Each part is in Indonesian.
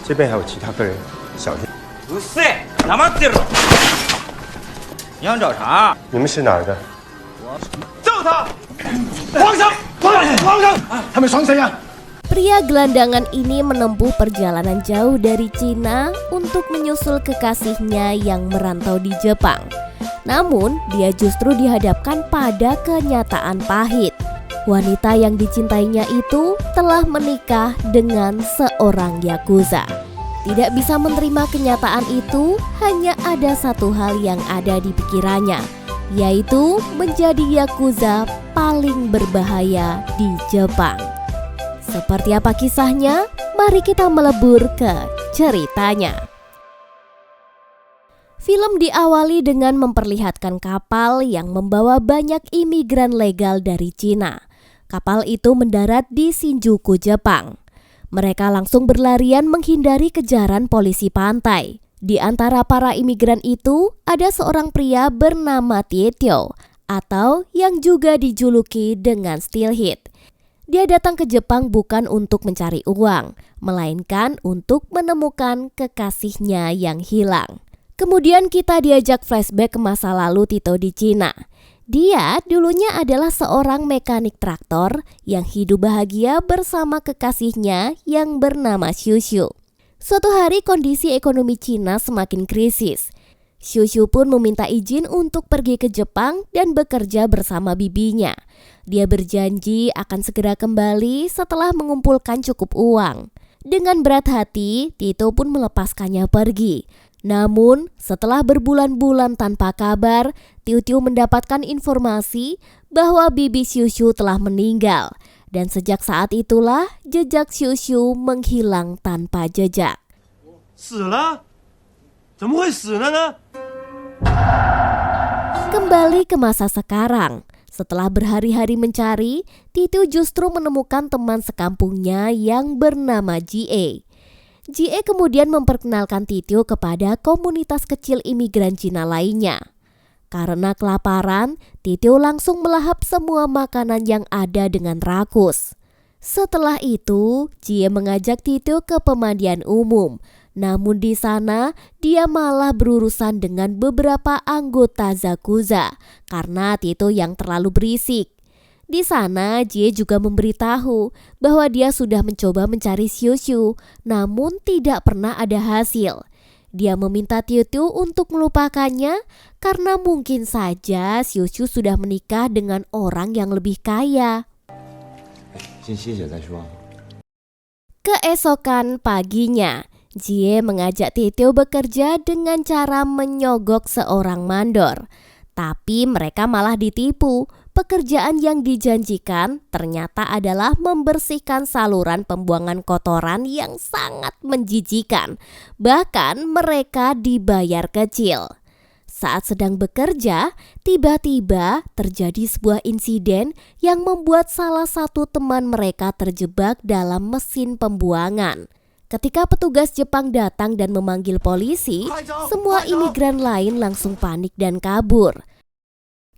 这边还有其他客人，小心。不是，他妈的了！你想找茬？你们是哪儿的？揍他！皇上，皇上，他们双谁呀Pria gelandangan ini menempuh perjalanan jauh dari Cina untuk menyusul kekasihnya yang merantau di Jepang. Namun, dia justru dihadapkan pada kenyataan pahit. Wanita yang dicintainya itu telah menikah dengan seorang yakuza. Tidak bisa menerima kenyataan itu, hanya ada satu hal yang ada di pikirannya, yaitu menjadi yakuza paling berbahaya di Jepang. Seperti apa kisahnya? Mari kita melebur ke ceritanya. Film diawali dengan memperlihatkan kapal yang membawa banyak imigran legal dari Cina. Kapal itu mendarat di Shinjuku, Jepang. Mereka langsung berlarian menghindari kejaran polisi pantai. Di antara para imigran itu ada seorang pria bernama Tieto, atau yang juga dijuluki dengan Steelhead. Dia datang ke Jepang bukan untuk mencari uang, melainkan untuk menemukan kekasihnya yang hilang. Kemudian kita diajak flashback ke masa lalu Tito di Cina. Dia dulunya adalah seorang mekanik traktor yang hidup bahagia bersama kekasihnya yang bernama Xiu. Suatu hari kondisi ekonomi Cina semakin krisis. Xiu pun meminta izin untuk pergi ke Jepang dan bekerja bersama bibinya. Dia berjanji akan segera kembali setelah mengumpulkan cukup uang. Dengan berat hati, Tito pun melepaskannya pergi. Namun, setelah berbulan-bulan tanpa kabar, Tiu mendapatkan informasi bahwa bibi Xiu telah meninggal. Dan sejak saat itulah, jejak Xiu menghilang tanpa jejak. 死了？怎么会死了呢？ Kembali ke masa sekarang. Setelah berhari-hari mencari, Tito justru menemukan teman sekampungnya yang bernama Jie. Jie kemudian memperkenalkan Tito kepada komunitas kecil imigran Cina lainnya. Karena kelaparan, Tito langsung melahap semua makanan yang ada dengan rakus. Setelah itu, Jie mengajak Tito ke pemandian umum. Namun di sana dia malah berurusan dengan beberapa anggota Zakuza karena Tito yang terlalu berisik. Di sana Jie juga memberitahu bahwa dia sudah mencoba mencari Xiu, namun tidak pernah ada hasil. Dia meminta Tito untuk melupakannya karena mungkin saja Xiu sudah menikah dengan orang yang lebih kaya. Keesokan paginya, Jie mengajak Tito bekerja dengan cara menyogok seorang mandor. Tapi mereka malah ditipu. Pekerjaan yang dijanjikan ternyata adalah membersihkan saluran pembuangan kotoran yang sangat menjijikan. Bahkan mereka dibayar kecil. Saat sedang bekerja, tiba-tiba terjadi sebuah insiden yang membuat salah satu teman mereka terjebak dalam mesin pembuangan. Ketika petugas Jepang datang dan memanggil polisi, semua imigran lain langsung panik dan kabur.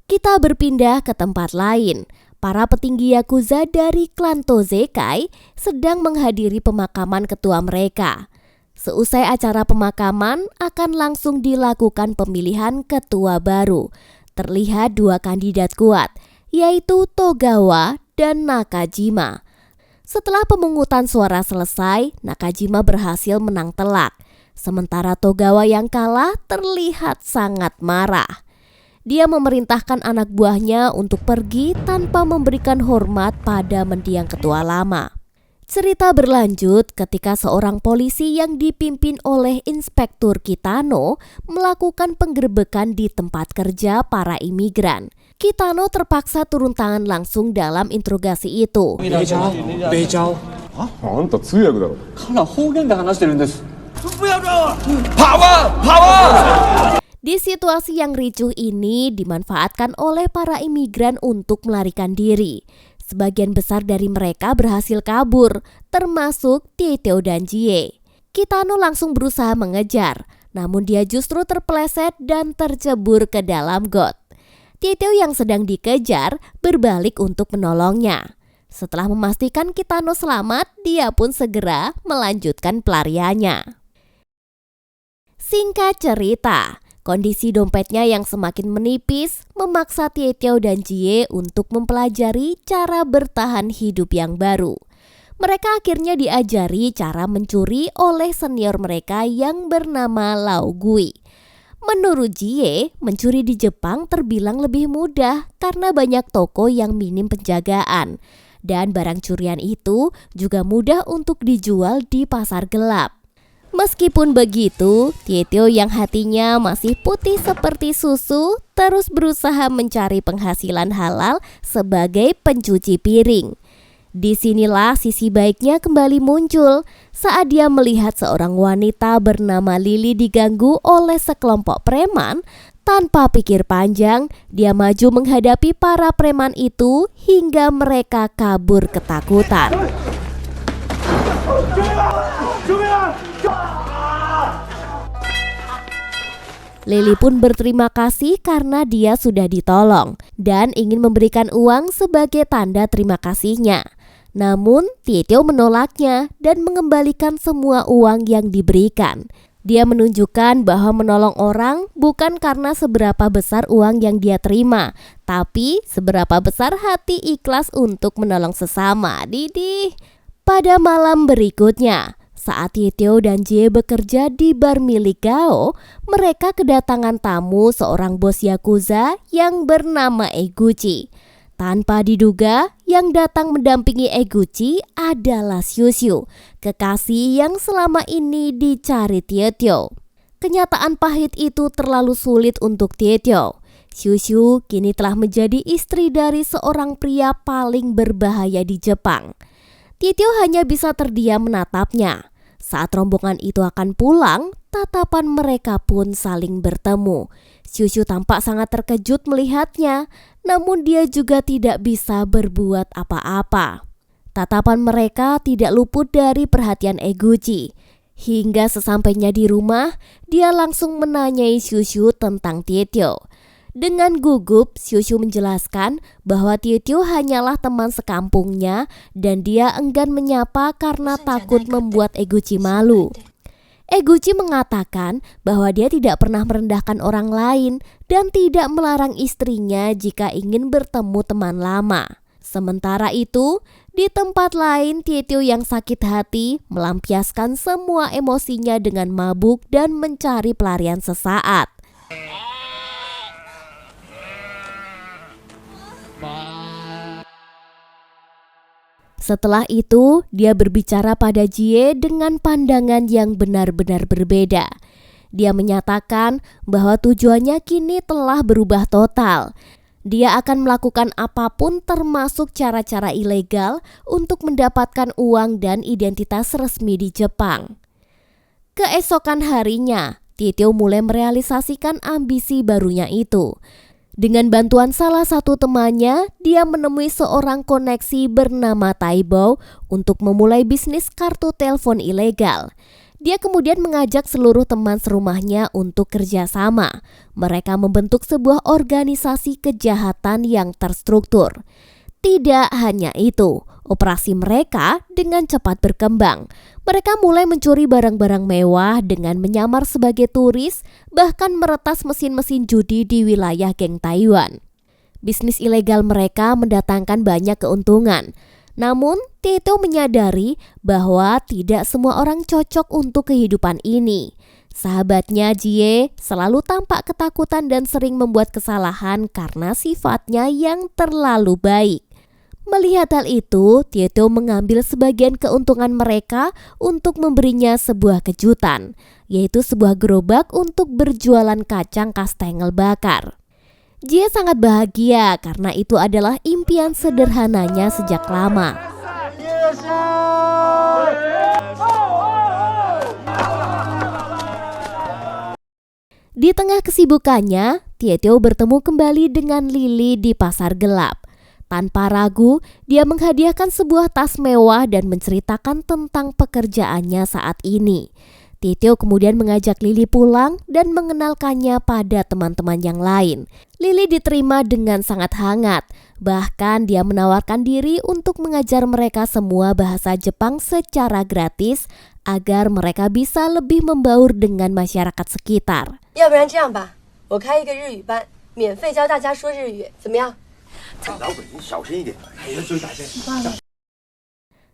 Kita berpindah ke tempat lain. Para petinggi Yakuza dari klan Tozekai sedang menghadiri pemakaman ketua mereka. Seusai acara pemakaman, akan langsung dilakukan pemilihan ketua baru. Terlihat dua kandidat kuat, yaitu Togawa dan Nakajima. Setelah pemungutan suara selesai, Nakajima berhasil menang telak. Sementara Togawa yang kalah terlihat sangat marah. Dia memerintahkan anak buahnya untuk pergi tanpa memberikan hormat pada mendiang ketua lama. Cerita berlanjut ketika seorang polisi yang dipimpin oleh Inspektur Kitano melakukan penggerbekan di tempat kerja para imigran. Kitano terpaksa turun tangan langsung dalam interogasi itu. Di situasi yang ricuh ini dimanfaatkan oleh para imigran untuk melarikan diri. Sebagian besar dari mereka berhasil kabur, termasuk Tieto dan Jie. Kitano langsung berusaha mengejar, namun dia justru terpeleset dan tercebur ke dalam got. Tieto yang sedang dikejar berbalik untuk menolongnya. Setelah memastikan Kitano selamat, dia pun segera melanjutkan pelariannya. Singkat cerita, kondisi dompetnya yang semakin menipis memaksa Tieto dan Jie untuk mempelajari cara bertahan hidup yang baru. Mereka akhirnya diajari cara mencuri oleh senior mereka yang bernama Lao Gui. Menurut Jie, mencuri di Jepang terbilang lebih mudah karena banyak toko yang minim penjagaan. Dan barang curian itu juga mudah untuk dijual di pasar gelap. Meskipun begitu, Tieto yang hatinya masih putih seperti susu terus berusaha mencari penghasilan halal sebagai pencuci piring. Disinilah sisi baiknya kembali muncul saat dia melihat seorang wanita bernama Lily diganggu oleh sekelompok preman. Tanpa pikir panjang, dia maju menghadapi para preman itu hingga mereka kabur ketakutan. Lily pun berterima kasih karena dia sudah ditolong dan ingin memberikan uang sebagai tanda terima kasihnya. Namun, Tieto menolaknya dan mengembalikan semua uang yang diberikan. Dia menunjukkan bahwa menolong orang bukan karena seberapa besar uang yang dia terima, tapi seberapa besar hati ikhlas untuk menolong sesama. Didih. Pada malam berikutnya, saat Tieto dan Jie bekerja di bar milik Gao, mereka kedatangan tamu seorang bos Yakuza yang bernama Eguchi. Tanpa diduga, yang datang mendampingi Eguchi adalah Shushu, kekasih yang selama ini dicari Tieto. Kenyataan pahit itu terlalu sulit untuk Tieto. Shushu kini telah menjadi istri dari seorang pria paling berbahaya di Jepang. Tieto hanya bisa terdiam menatapnya. Saat rombongan itu akan pulang, tatapan mereka pun saling bertemu. Shushu tampak sangat terkejut melihatnya, namun dia juga tidak bisa berbuat apa-apa. Tatapan mereka tidak luput dari perhatian Eguchi. Hingga sesampainya di rumah, dia langsung menanyai Shushu tentang Tieto. Dengan gugup, Shushu menjelaskan bahwa Tieto hanyalah teman sekampungnya dan dia enggan menyapa karena takut membuat Eguchi malu. Eguchi mengatakan bahwa dia tidak pernah merendahkan orang lain dan tidak melarang istrinya jika ingin bertemu teman lama. Sementara itu, di tempat lain Tieto yang sakit hati melampiaskan semua emosinya dengan mabuk dan mencari pelarian sesaat. Setelah itu, dia berbicara pada Jie dengan pandangan yang benar-benar berbeda. Dia menyatakan bahwa tujuannya kini telah berubah total. Dia akan melakukan apapun termasuk cara-cara ilegal untuk mendapatkan uang dan identitas resmi di Jepang. Keesokan harinya, Tieto mulai merealisasikan ambisi barunya itu. Dengan bantuan salah satu temannya, dia menemui seorang koneksi bernama Taibo untuk memulai bisnis kartu telepon ilegal. Dia kemudian mengajak seluruh teman serumahnya untuk kerjasama. Mereka membentuk sebuah organisasi kejahatan yang terstruktur. Tidak hanya itu, operasi mereka dengan cepat berkembang. Mereka mulai mencuri barang-barang mewah dengan menyamar sebagai turis, bahkan meretas mesin-mesin judi di wilayah geng Taiwan. Bisnis ilegal mereka mendatangkan banyak keuntungan. Namun, Tieto menyadari bahwa tidak semua orang cocok untuk kehidupan ini. Sahabatnya Jie selalu tampak ketakutan dan sering membuat kesalahan karena sifatnya yang terlalu baik. Melihat hal itu, Tieto mengambil sebagian keuntungan mereka untuk memberinya sebuah kejutan, yaitu sebuah gerobak untuk berjualan kacang kastengel bakar. Jie sangat bahagia karena itu adalah impian sederhananya sejak lama. Di tengah kesibukannya, Tieto bertemu kembali dengan Lily di pasar gelap. Tanpa ragu, dia menghadiahkan sebuah tas mewah dan menceritakan tentang pekerjaannya saat ini. Tieto kemudian mengajak Lily pulang dan mengenalkannya pada teman-teman yang lain. Lily diterima dengan sangat hangat. Bahkan dia menawarkan diri untuk mengajar mereka semua bahasa Jepang secara gratis agar mereka bisa lebih membaur dengan masyarakat sekitar. 要不然这样吧，我开一个日语班，免费教大家说日语，怎么样？ 老鬼，你小心一点。哎呀，追打线。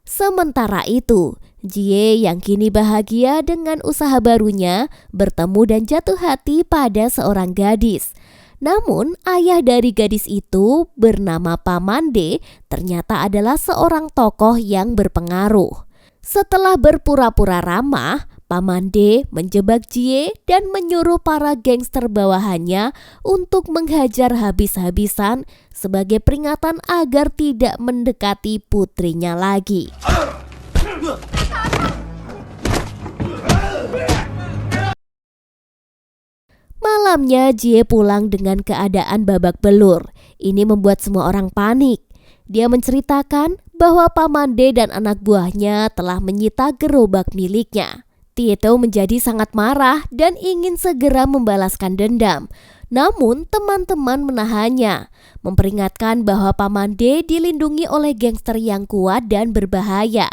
Sementara itu, Jie yang kini bahagia dengan usaha barunya bertemu dan jatuh hati pada seorang gadis. Namun, ayah dari gadis itu bernama Pamande ternyata adalah seorang tokoh yang berpengaruh. Setelah berpura-pura ramah, Pamande menjebak Jie dan menyuruh para gangster bawahannya untuk menghajar habis-habisan sebagai peringatan agar tidak mendekati putrinya lagi. Malamnya Jie pulang dengan keadaan babak belur. Ini membuat semua orang panik. Dia menceritakan bahwa Pamande dan anak buahnya telah menyita gerobak miliknya. Tieto menjadi sangat marah dan ingin segera membalaskan dendam. Namun teman-teman menahannya, memperingatkan bahwa Pamande dilindungi oleh gangster yang kuat dan berbahaya.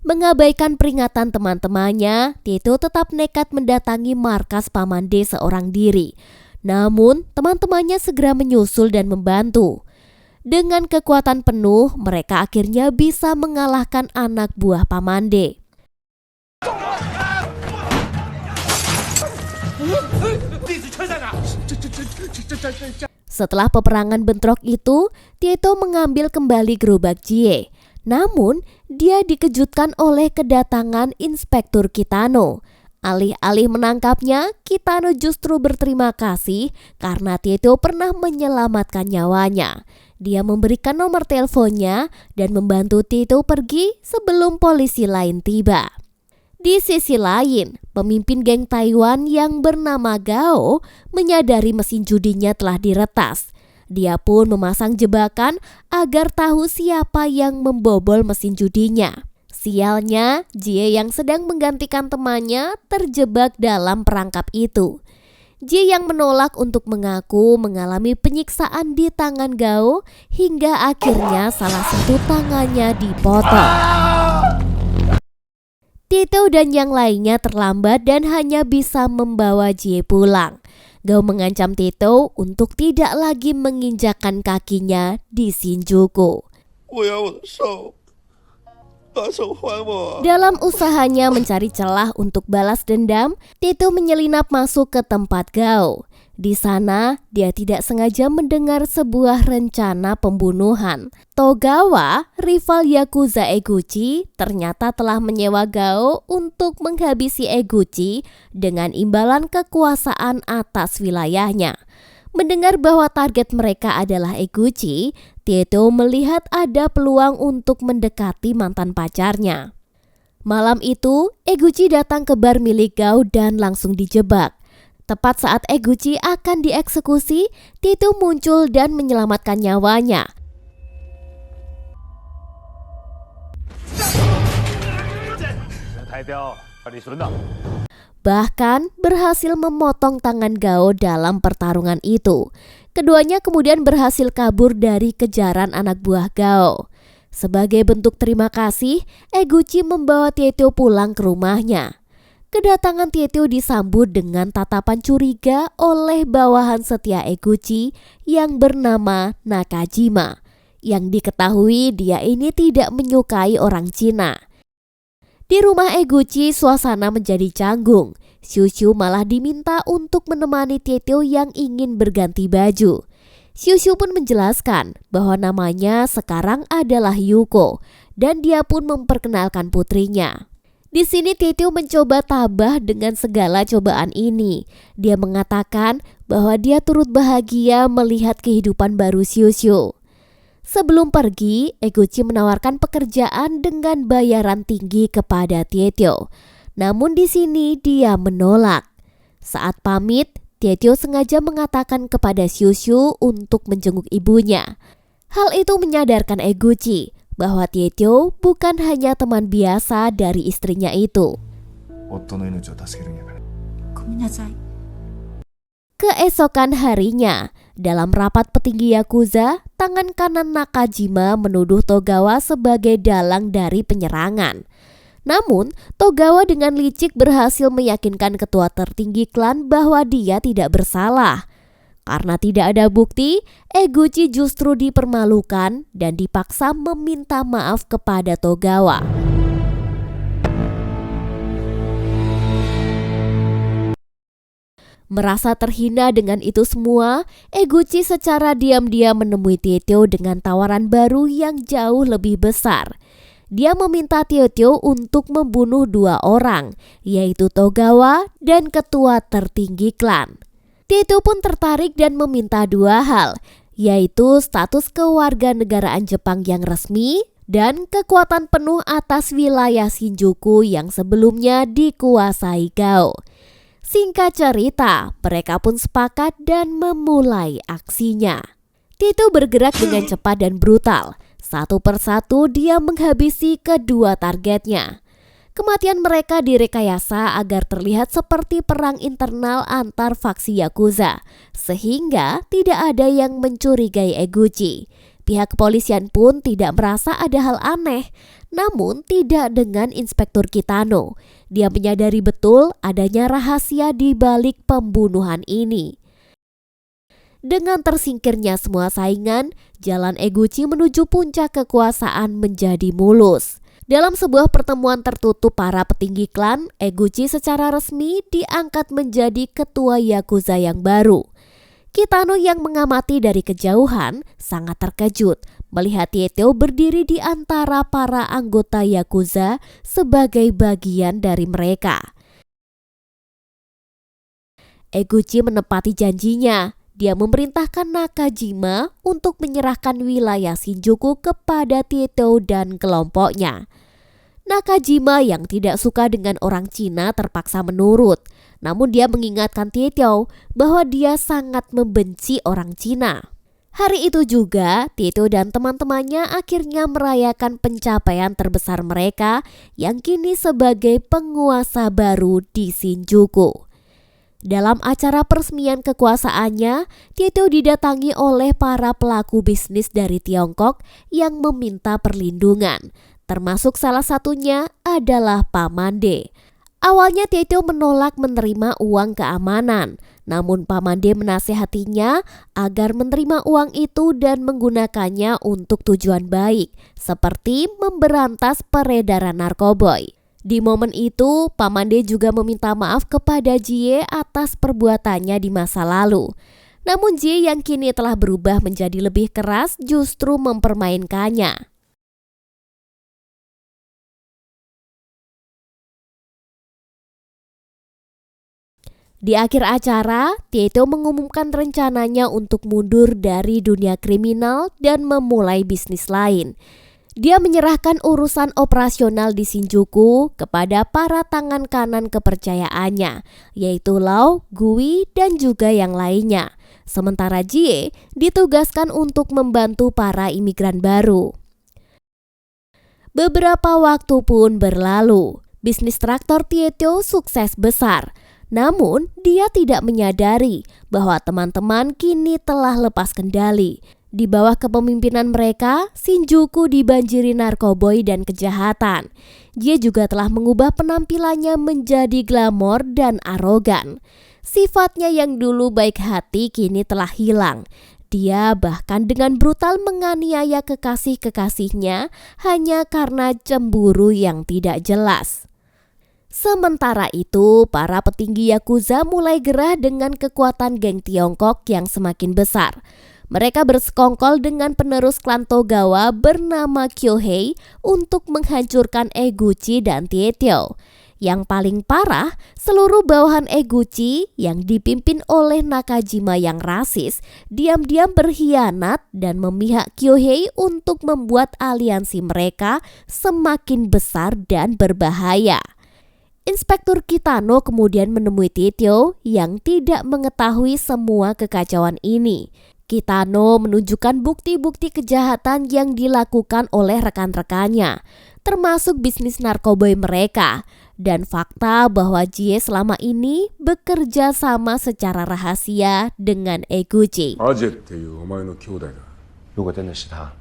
Mengabaikan peringatan teman-temannya, Tieto tetap nekat mendatangi markas Pamande seorang diri. Namun teman-temannya segera menyusul dan membantu. Dengan kekuatan penuh, mereka akhirnya bisa mengalahkan anak buah Pamande. Setelah peperangan bentrok itu, Tieto mengambil kembali gerobak Jie. Namun, dia dikejutkan oleh kedatangan Inspektur Kitano. Alih-alih menangkapnya, Kitano justru berterima kasih karena Tieto pernah menyelamatkan nyawanya. Dia memberikan nomor teleponnya dan membantu Tieto pergi sebelum polisi lain tiba. Di sisi lain, pemimpin geng Taiwan yang bernama Gao menyadari mesin judinya telah diretas. Dia pun memasang jebakan agar tahu siapa yang membobol mesin judinya. Sialnya, Jie yang sedang menggantikan temannya terjebak dalam perangkap itu. Jie yang menolak untuk mengaku mengalami penyiksaan di tangan Gao hingga akhirnya salah satu tangannya dipotong. Tieto dan yang lainnya terlambat dan hanya bisa membawa Jie pulang. Gao mengancam Tieto untuk tidak lagi menginjakkan kakinya di Shinjuku. Dalam usahanya mencari celah untuk balas dendam, Tieto menyelinap masuk ke tempat Gao. Di sana, dia tidak sengaja mendengar sebuah rencana pembunuhan. Togawa, rival Yakuza Eguchi, ternyata telah menyewa Gao untuk menghabisi Eguchi dengan imbalan kekuasaan atas wilayahnya. Mendengar bahwa target mereka adalah Eguchi, Tieto melihat ada peluang untuk mendekati mantan pacarnya. Malam itu, Eguchi datang ke bar milik Gao dan langsung dijebak. Tepat saat Eguchi akan dieksekusi, Tieto muncul dan menyelamatkan nyawanya. Bahkan berhasil memotong tangan Gao dalam pertarungan itu. Keduanya kemudian berhasil kabur dari kejaran anak buah Gao. Sebagai bentuk terima kasih, Eguchi membawa Tieto pulang ke rumahnya. Kedatangan Tieto disambut dengan tatapan curiga oleh bawahan setia Eguchi yang bernama Nakajima. Yang diketahui dia ini tidak menyukai orang Cina. Di rumah Eguchi suasana menjadi canggung. Shushu malah diminta untuk menemani Tieto yang ingin berganti baju. Shushu pun menjelaskan bahwa namanya sekarang adalah Yuko dan dia pun memperkenalkan putrinya. Di sini Tieto mencoba tabah dengan segala cobaan ini. Dia mengatakan bahwa dia turut bahagia melihat kehidupan baru Shushu. Sebelum pergi, Eguchi menawarkan pekerjaan dengan bayaran tinggi kepada Tieto. Namun di sini dia menolak. Saat pamit, Tieto sengaja mengatakan kepada Shushu untuk menjenguk ibunya. Hal itu menyadarkan Eguchi bahwa Tieto bukan hanya teman biasa dari istrinya itu. Keesokan harinya, dalam rapat petinggi Yakuza, tangan kanan Nakajima menuduh Togawa sebagai dalang dari penyerangan. Namun, Togawa dengan licik berhasil meyakinkan ketua tertinggi klan bahwa dia tidak bersalah. Karena tidak ada bukti, Eguchi justru dipermalukan dan dipaksa meminta maaf kepada Togawa. Merasa terhina dengan itu semua, Eguchi secara diam-diam menemui Tieto dengan tawaran baru yang jauh lebih besar. Dia meminta Tieto untuk membunuh 2 orang, yaitu Togawa dan ketua tertinggi klan. Tieto pun tertarik dan meminta 2 hal, yaitu status kewarganegaraan Jepang yang resmi dan kekuatan penuh atas wilayah Shinjuku yang sebelumnya dikuasai Gao. Singkat cerita, mereka pun sepakat dan memulai aksinya. Tieto bergerak dengan cepat dan brutal. Satu persatu dia menghabisi kedua targetnya. Kematian mereka direkayasa agar terlihat seperti perang internal antar faksi Yakuza, sehingga tidak ada yang mencurigai Eguchi. Pihak kepolisian pun tidak merasa ada hal aneh, namun tidak dengan Inspektur Kitano. Dia menyadari betul adanya rahasia di balik pembunuhan ini. Dengan tersingkirnya semua saingan, jalan Eguchi menuju puncak kekuasaan menjadi mulus. Dalam sebuah pertemuan tertutup para petinggi klan, Eguchi secara resmi diangkat menjadi ketua Yakuza yang baru. Kitano yang mengamati dari kejauhan sangat terkejut melihat Tieto berdiri di antara para anggota Yakuza sebagai bagian dari mereka. Eguchi menepati janjinya. Dia memerintahkan Nakajima untuk menyerahkan wilayah Shinjuku kepada Tieto dan kelompoknya. Nakajima yang tidak suka dengan orang Cina terpaksa menurut. Namun dia mengingatkan Tieto bahwa dia sangat membenci orang Cina. Hari itu juga, Tieto dan teman-temannya akhirnya merayakan pencapaian terbesar mereka yang kini sebagai penguasa baru di Shinjuku. Dalam acara peresmian kekuasaannya, Tieto didatangi oleh para pelaku bisnis dari Tiongkok yang meminta perlindungan. Termasuk salah satunya adalah Pamande. Awalnya Tieto menolak menerima uang keamanan, namun Pamande menasihatinya agar menerima uang itu dan menggunakannya untuk tujuan baik, seperti memberantas peredaran narkoboy. Di momen itu, Pamande juga meminta maaf kepada Jie atas perbuatannya di masa lalu. Namun Jie yang kini telah berubah menjadi lebih keras justru mempermainkannya. Di akhir acara, Tieto mengumumkan rencananya untuk mundur dari dunia kriminal dan memulai bisnis lain. Dia menyerahkan urusan operasional di Shinjuku kepada para tangan kanan kepercayaannya, yaitu Lau, Gui, dan juga yang lainnya. Sementara Jie ditugaskan untuk membantu para imigran baru. Beberapa waktu pun berlalu. Bisnis traktor Tieto sukses besar. Namun, dia tidak menyadari bahwa teman-teman kini telah lepas kendali. Di bawah kepemimpinan mereka, Shinjuku dibanjiri narkoboy dan kejahatan. Dia juga telah mengubah penampilannya menjadi glamor dan arogan. Sifatnya yang dulu baik hati kini telah hilang. Dia bahkan dengan brutal menganiaya kekasih-kekasihnya hanya karena cemburu yang tidak jelas. Sementara itu, para petinggi Yakuza mulai gerah dengan kekuatan geng Tiongkok yang semakin besar. Mereka bersekongkol dengan penerus klan Togawa bernama Kyohei untuk menghancurkan Eguchi dan Tieto. Yang paling parah, seluruh bawahan Eguchi yang dipimpin oleh Nakajima yang rasis diam-diam berkhianat dan memihak Kyohei untuk membuat aliansi mereka semakin besar dan berbahaya. Inspektur Kitano kemudian menemui Tieto yang tidak mengetahui semua kekacauan ini. Kitano menunjukkan bukti-bukti kejahatan yang dilakukan oleh rekan-rekannya, termasuk bisnis narkoboy mereka. dan fakta bahwa Jie selama ini bekerja sama secara rahasia dengan Eguchi. アジェっていうお前の兄弟だ。如果真的是他，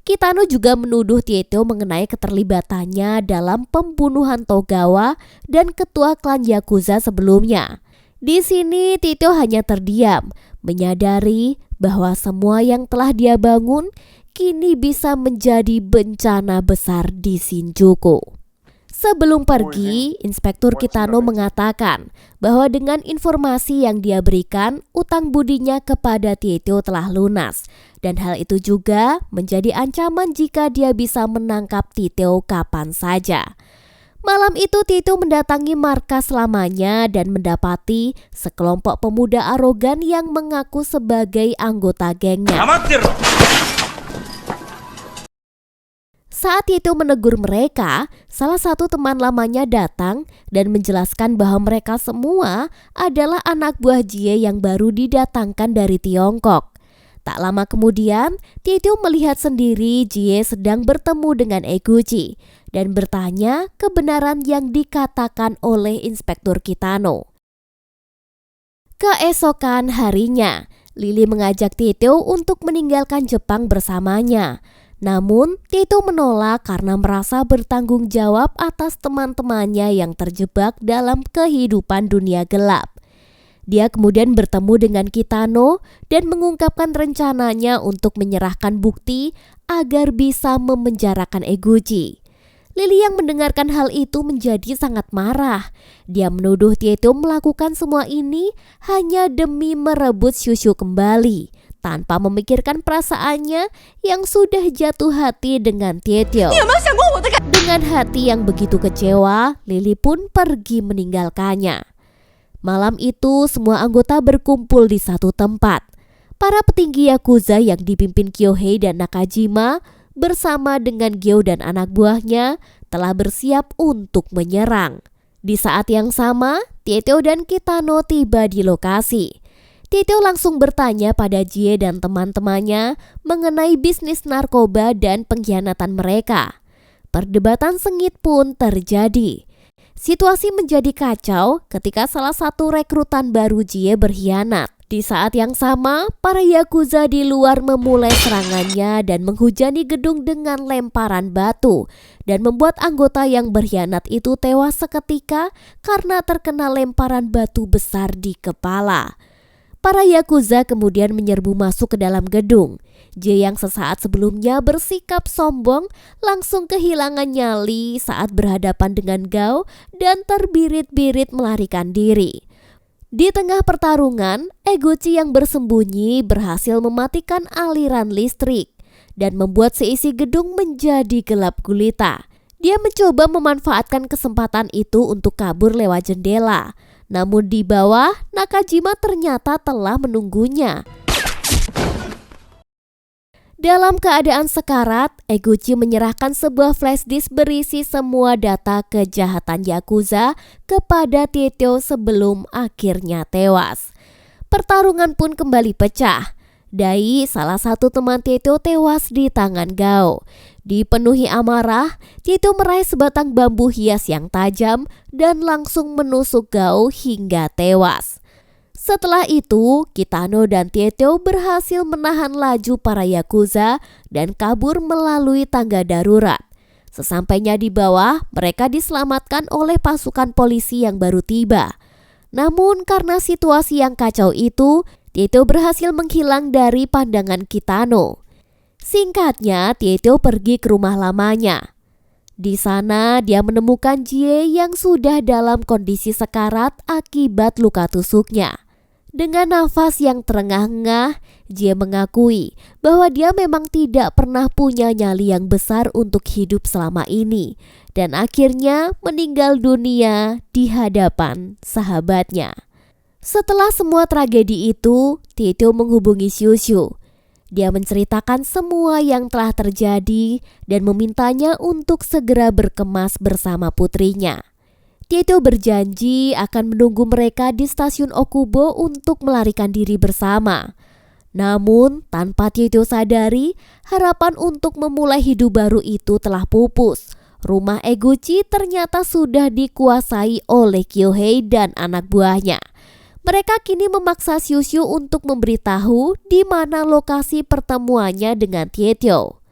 Kitano juga menuduh Tieto mengenai keterlibatannya dalam pembunuhan Togawa dan ketua klan Yakuza sebelumnya. Di sini Tieto hanya terdiam, menyadari bahwa semua yang telah dia bangun kini bisa menjadi bencana besar di Shinjuku. Sebelum pergi, Inspektur Kitano mengatakan bahwa dengan informasi yang dia berikan, utang budinya kepada Tieto telah lunas. Dan hal itu juga menjadi ancaman jika dia bisa menangkap Tieto kapan saja. Malam itu Tieto mendatangi markas lamanya dan mendapati sekelompok pemuda arogan yang mengaku sebagai anggota gengnya. Saat Tieto menegur mereka, salah satu teman lamanya datang dan menjelaskan bahwa mereka semua adalah anak buah Jie yang baru didatangkan dari Tiongkok. Tak lama kemudian, Tieto melihat sendiri Jie sedang bertemu dengan Eguchi dan bertanya kebenaran yang dikatakan oleh Inspektur Kitano. Keesokan harinya, Lily mengajak Tieto untuk meninggalkan Jepang bersamanya. Namun, Tieto menolak karena merasa bertanggung jawab atas teman-temannya yang terjebak dalam kehidupan dunia gelap. Dia kemudian bertemu dengan Kitano dan mengungkapkan rencananya untuk menyerahkan bukti agar bisa memenjarakan Eguchi. Lily yang mendengarkan hal itu menjadi sangat marah. Dia menuduh Tieto melakukan semua ini hanya demi merebut Shushu kembali, tanpa memikirkan perasaannya yang sudah jatuh hati dengan Tieto. Dengan hati yang begitu kecewa, Lily pun pergi meninggalkannya. Malam itu semua anggota berkumpul di satu tempat. Para petinggi Yakuza yang dipimpin Kyohei dan Nakajima bersama dengan Gyo dan anak buahnya telah bersiap untuk menyerang. Di saat yang sama, Tieto dan Kitano tiba di lokasi. Tieto langsung bertanya pada Jie dan teman-temannya mengenai bisnis narkoba dan pengkhianatan mereka. Perdebatan sengit pun terjadi. Situasi menjadi kacau ketika salah satu rekrutan baru Jie berkhianat. Di saat yang sama, para Yakuza di luar memulai serangannya dan menghujani gedung dengan lemparan batu dan membuat anggota yang berkhianat itu tewas seketika karena terkena lemparan batu besar di kepala. Para Yakuza kemudian menyerbu masuk ke dalam gedung. Jie yang sesaat sebelumnya bersikap sombong langsung kehilangan nyali saat berhadapan dengan Gao dan terbirit-birit melarikan diri. Di tengah pertarungan, Eguchi yang bersembunyi berhasil mematikan aliran listrik dan membuat seisi gedung menjadi gelap gulita. Dia mencoba memanfaatkan kesempatan itu untuk kabur lewat jendela. Namun di bawah, Nakajima ternyata telah menunggunya. Dalam keadaan sekarat, Eguchi menyerahkan sebuah flash disk berisi semua data kejahatan Yakuza kepada Tieto sebelum akhirnya tewas. Pertarungan pun kembali pecah. Dai, salah satu teman Tieto, tewas di tangan Gao. Dipenuhi amarah, Tieto meraih sebatang bambu hias yang tajam dan langsung menusuk Gao hingga tewas. Setelah itu, Kitano dan Tieto berhasil menahan laju para Yakuza dan kabur melalui tangga darurat. Sesampainya di bawah, mereka diselamatkan oleh pasukan polisi yang baru tiba. Namun karena situasi yang kacau itu, Tieto berhasil menghilang dari pandangan Kitano. Singkatnya, Tieto pergi ke rumah lamanya. Di sana, dia menemukan Jie yang sudah dalam kondisi sekarat akibat luka tusuknya. Dengan nafas yang terengah-engah, Jie mengakui bahwa dia memang tidak pernah punya nyali yang besar untuk hidup selama ini dan akhirnya meninggal dunia di hadapan sahabatnya. Setelah semua tragedi itu, Tieto menghubungi Shushu. Dia menceritakan semua yang telah terjadi dan memintanya untuk segera berkemas bersama putrinya. Tieto berjanji akan menunggu mereka di stasiun Okubo untuk melarikan diri bersama. Namun, tanpa Tieto sadari, harapan untuk memulai hidup baru itu telah pupus Rumah Eguchi ternyata sudah dikuasai oleh Kyohei dan anak buahnya. Mereka kini memaksa Shushu untuk memberitahu di mana lokasi pertemuannya dengan Tieto.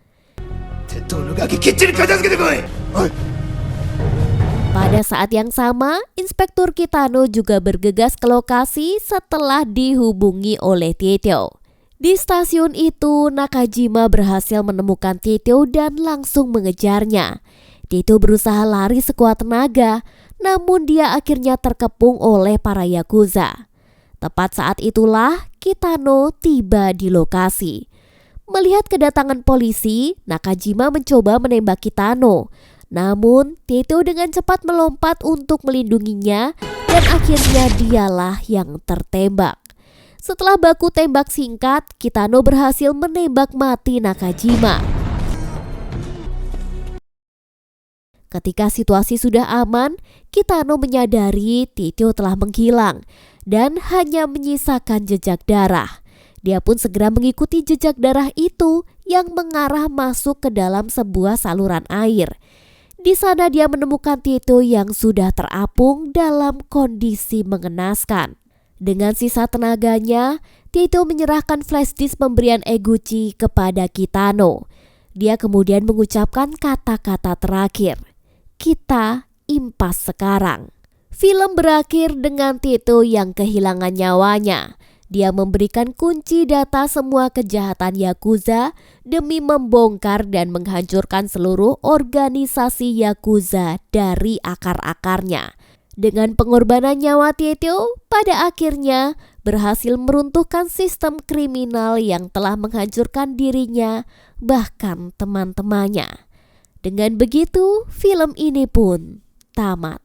Pada saat yang sama, Inspektur Kitano juga bergegas ke lokasi setelah dihubungi oleh Tieto. Di stasiun itu, Nakajima berhasil menemukan Tieto dan langsung mengejarnya. Tieto berusaha lari sekuat tenaga, namun dia akhirnya terkepung oleh para Yakuza. Tepat saat itulah Kitano tiba di lokasi. Melihat kedatangan polisi, Nakajima mencoba menembak Kitano. Namun, Tieto dengan cepat melompat untuk melindunginya dan akhirnya dialah yang tertembak. Setelah baku tembak singkat, Kitano berhasil menembak mati Nakajima. Ketika situasi sudah aman, Kitano menyadari Tieto telah menghilang dan hanya menyisakan jejak darah. Dia pun segera mengikuti jejak darah itu yang mengarah masuk ke dalam sebuah saluran air. Di sana dia menemukan Tieto yang sudah terapung dalam kondisi mengenaskan. Dengan sisa tenaganya, Tieto menyerahkan flash disk pemberian Eguchi kepada Kitano. Dia kemudian mengucapkan kata-kata terakhir. Kita impas sekarang. Film berakhir dengan Tieto yang kehilangan nyawanya. Dia memberikan kunci data semua kejahatan Yakuza demi membongkar dan menghancurkan seluruh organisasi Yakuza dari akar-akarnya. Dengan pengorbanan nyawa Tieto, pada akhirnya berhasil meruntuhkan sistem kriminal yang telah menghancurkan dirinya, bahkan teman-temannya. Dengan begitu, film ini pun tamat.